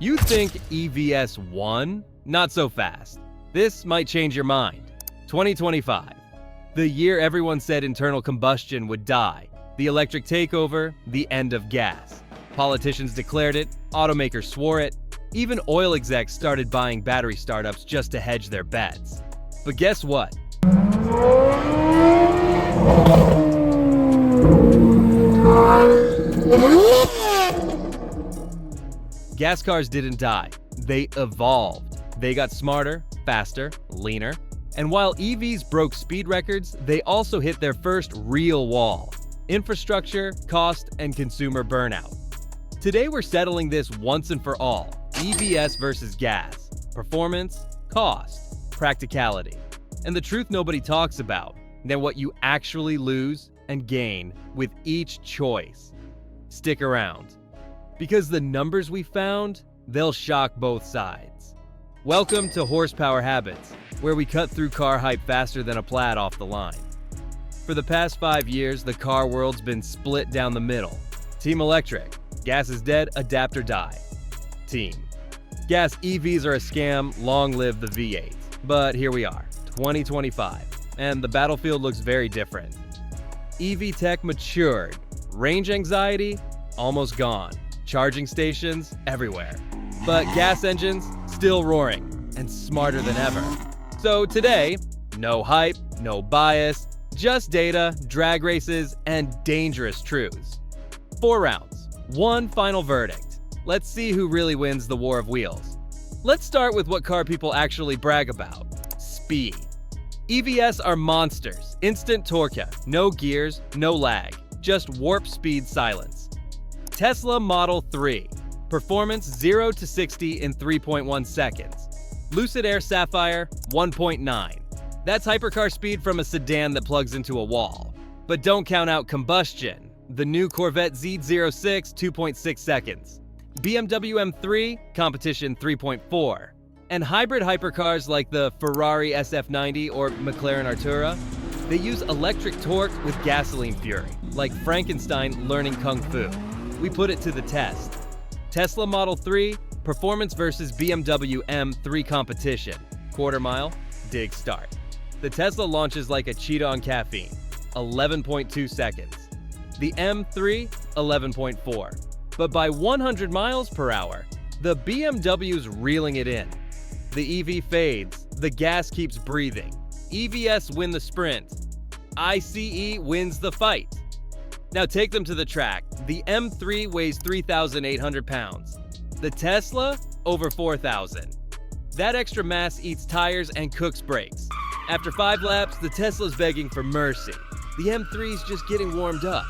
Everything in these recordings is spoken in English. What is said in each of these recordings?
You think EVS won? Not so fast. This might change your mind. 2025. The year everyone said internal combustion would die. The electric takeover, the end of gas. Politicians declared it, automakers swore it, even oil execs started buying battery startups just to hedge their bets. But guess what? Gas cars didn't die. They evolved. They got smarter, faster, leaner. And while EVs broke speed records, they also hit their first real wall: infrastructure, cost, and consumer burnout. Today we're settling this once and for all: EVS versus gas, performance, cost, practicality, and the truth nobody talks about, then what you actually lose and gain with each choice. Stick around, because the numbers we found, they'll shock both sides. Welcome to Horsepower Habits, where we cut through car hype faster than a Plaid off the line. For the past 5 years, the car world's been split down the middle. Team Electric, gas is dead, adapt or die. Team Gas, EVs are a scam, long live the V8. But here we are, 2025, and the battlefield looks very different. EV tech matured, range anxiety almost gone, charging stations everywhere. But gas engines still roaring and smarter than ever. So today, no hype, no bias, just data, drag races, and dangerous truths. 4 rounds, one final verdict. Let's see who really wins the war of wheels. Let's start with what car people actually brag about: speed. EVS are monsters, instant torque, no gears, no lag, just warp speed silence. Tesla Model 3, performance 0 to 60 in 3.1 seconds. Lucid Air Sapphire, 1.9. That's hypercar speed from a sedan that plugs into a wall. But don't count out combustion. The new Corvette Z06, 2.6 seconds. BMW M3, competition 3.4. And hybrid hypercars like the Ferrari SF90 or McLaren Artura, they use electric torque with gasoline fury, like Frankenstein learning Kung Fu. We put it to the test. Tesla Model 3, performance versus BMW M3 competition. Quarter mile, dig start. The Tesla launches like a cheetah on caffeine, 11.2 seconds. The M3, 11.4. But by 100 miles per hour, the BMW's reeling it in. The EV fades, the gas keeps breathing. EVS win the sprint. ICE wins the fight. Now take them to the track. The M3 weighs 3,800 pounds. The Tesla, over 4,000. That extra mass eats tires and cooks brakes. After 5 laps, the Tesla's begging for mercy. The M3's just getting warmed up.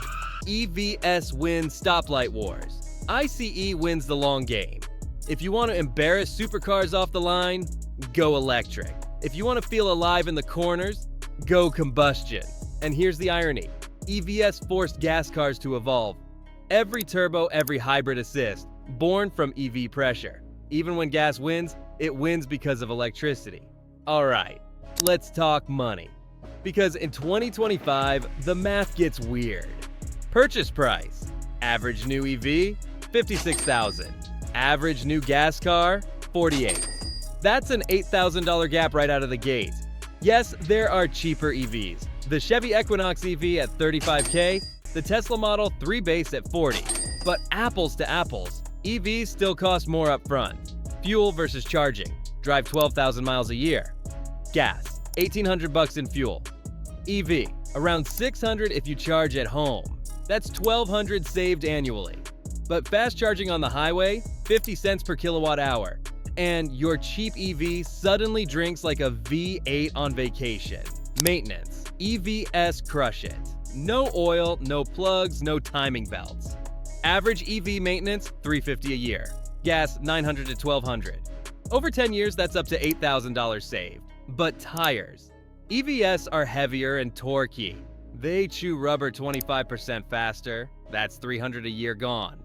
EVS wins stoplight wars. ICE wins the long game. If you want to embarrass supercars off the line, go electric. If you want to feel alive in the corners, go combustion. And here's the irony: EVS forced gas cars to evolve. Every turbo, every hybrid assist, born from EV pressure. Even when gas wins, it wins because of electricity. Alright, let's talk money. Because in 2025, the math gets weird. Purchase price: average new EV, $56,000. Average new gas car, $48,000. That's an $8,000 gap right out of the gate. Yes, there are cheaper EVs. The Chevy Equinox EV at $35K, the Tesla Model 3 base at $40,000. But apples to apples, EVs still cost more up front. Fuel versus charging. Drive 12,000 miles a year. Gas, $1,800 in fuel. EV, around $600 if you charge at home. That's $1,200 saved annually. But fast charging on the highway, 50 cents per kilowatt hour. And your cheap EV suddenly drinks like a V8 on vacation. Maintenance, EVS crush it. No oil, no plugs, no timing belts. Average EV maintenance, $350 a year. Gas, $900 to $1,200. Over 10 years, that's up to $8,000 saved. But tires. EVS are heavier and torquey. They chew rubber 25% faster. That's $300 a year gone.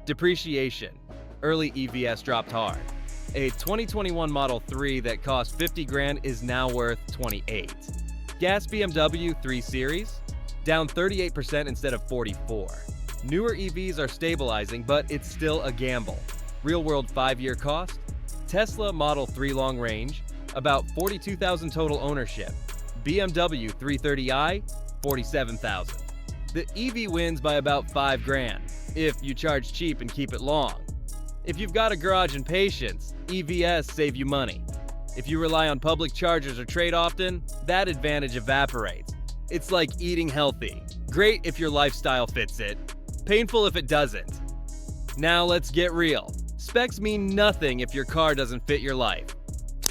Depreciation. Early EVS dropped hard. A 2021 Model 3 that cost $50,000 is now worth $28,000. Gas BMW 3 Series, down 38% instead of 44%. Newer EVs are stabilizing, but it's still a gamble. Real-world 5-year cost: Tesla Model 3 long range, about 42,000 total ownership. BMW 330i, 47,000. The EV wins by about $5,000 if you charge cheap and keep it long. If you've got a garage and patience, EVs save you money. If you rely on public chargers or trade often, that advantage evaporates. It's like eating healthy. Great if your lifestyle fits it. Painful if it doesn't. Now let's get real. Specs mean nothing if your car doesn't fit your life.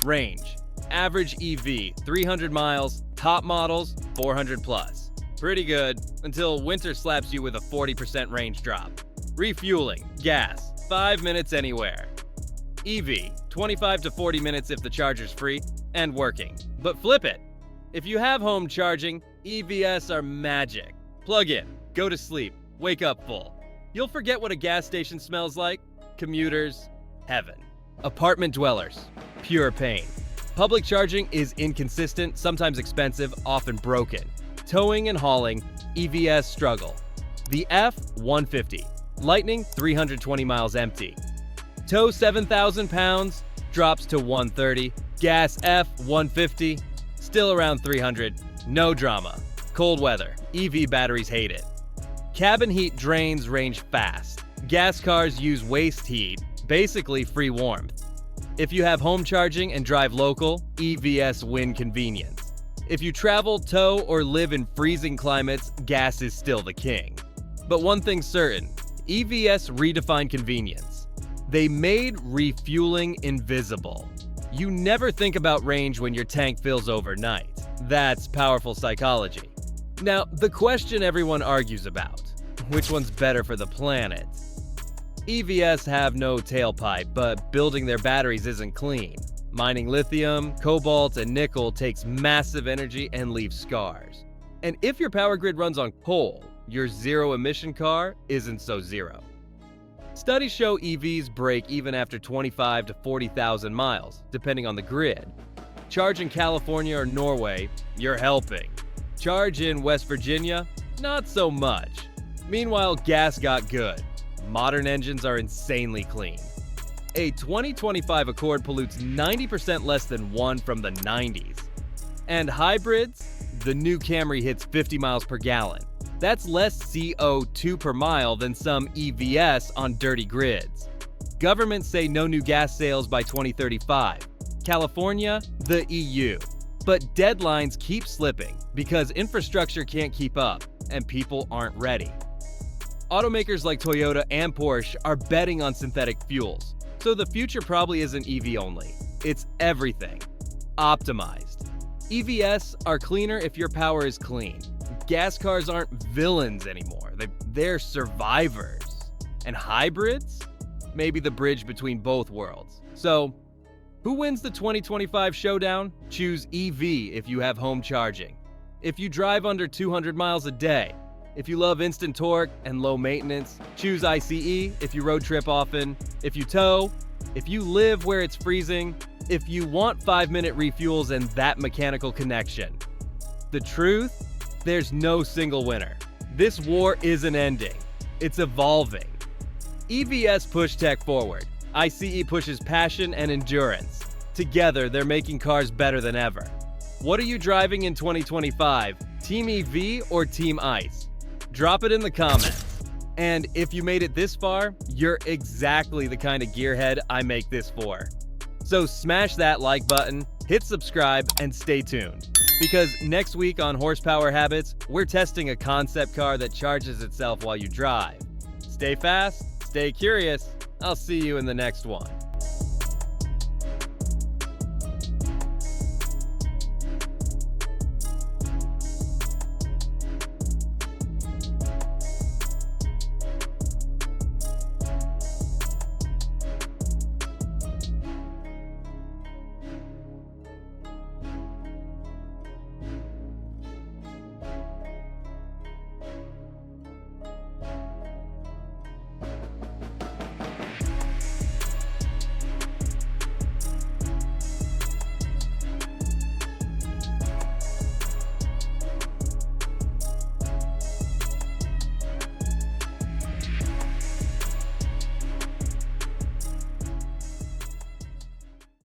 Range: average EV 300 miles, top models 400 plus. Pretty good until winter slaps you with a 40% range drop. Refueling: gas 5 minutes anywhere. EV 25 to 40 minutes if the charger's free and working. But flip it. If you have home charging, EVs are magic. Plug in, go to sleep, wake up full. You'll forget what a gas station smells like. Commuters, heaven. Apartment dwellers, pure pain. Public charging is inconsistent, sometimes expensive, often broken. Towing and hauling, EVs struggle. The F-150, Lightning 320 miles empty. Tow 7,000 pounds, drops to 130. Gas F-150, still around 300, no drama. Cold weather, EV batteries hate it. Cabin heat drains range fast. Gas cars use waste heat, basically free warmth. If you have home charging and drive local, EVs win convenience. If you travel, tow, or live in freezing climates, gas is still the king. But one thing's certain, EVs redefine convenience. They made refueling invisible. You never think about range when your tank fills overnight. That's powerful psychology. Now, the question everyone argues about: which one's better for the planet? EVs have no tailpipe, but building their batteries isn't clean. Mining lithium, cobalt, and nickel takes massive energy and leaves scars. And if your power grid runs on coal, your zero-emission car isn't so zero. Studies show EVs break even after 25 to 40,000 miles, depending on the grid. Charge in California or Norway, you're helping. Charge in West Virginia, not so much. Meanwhile, gas got good. Modern engines are insanely clean. A 2025 Accord pollutes 90% less than one from the 90s. And hybrids? The new Camry hits 50 miles per gallon. That's less CO2 per mile than some EVs on dirty grids. Governments say no new gas sales by 2035. California, the EU. But deadlines keep slipping because infrastructure can't keep up and people aren't ready. Automakers like Toyota and Porsche are betting on synthetic fuels, so the future probably isn't EV only. It's everything. Optimized. EVs are cleaner if your power is clean. Gas cars aren't villains anymore. They're survivors. And hybrids? Maybe the bridge between both worlds. So, who wins the 2025 showdown? Choose EV if you have home charging. If you drive under 200 miles a day. If you love instant torque and low maintenance, choose ICE if you road trip often. If you tow, if you live where it's freezing, if you want 5-minute refuels and that mechanical connection. The truth? There's no single winner. This war isn't ending. It's evolving. EVs push tech forward. ICE pushes passion and endurance. Together, they're making cars better than ever. What are you driving in 2025? Team EV or Team ICE? Drop it in the comments. And if you made it this far, you're exactly the kind of gearhead I make this for. So smash that like button, hit subscribe, and stay tuned. Because next week on Horsepower Habits, we're testing a concept car that charges itself while you drive. Stay fast, stay curious. I'll see you in the next one.